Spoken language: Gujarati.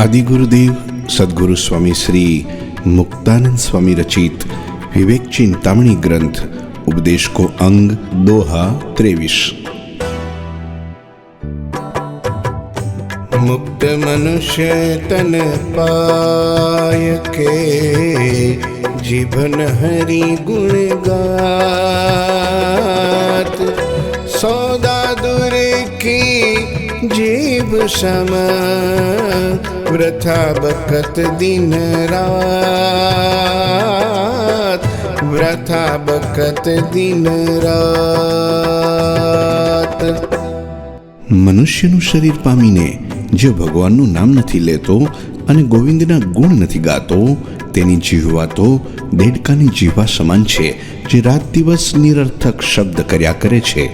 આદિગુરુદેવ સદગુરુ સ્વામી શ્રી મુક્તાનંદ સ્વામી રચિત વિવેક ચિંતામણી ગ્રંથ उपदेश को अंग दोहा 23। मुक्त मनुष्य तन पाय के जीवन हरि गुण गात, सौदा दूर की जीव सम वृथा बकत दिन रात, वृथा बकत दिन रात। મનુષ્યનું શરીર પામીને જે ભગવાનનું નામ નથી લેતો અને ગોવિંદના ગુણ નથી ગાતો, તેની જીહવા તો દેડકાની જીહવા સમાન છે, જે રાત દિવસ નિરર્થક શબ્દ કર્યા કરે છે।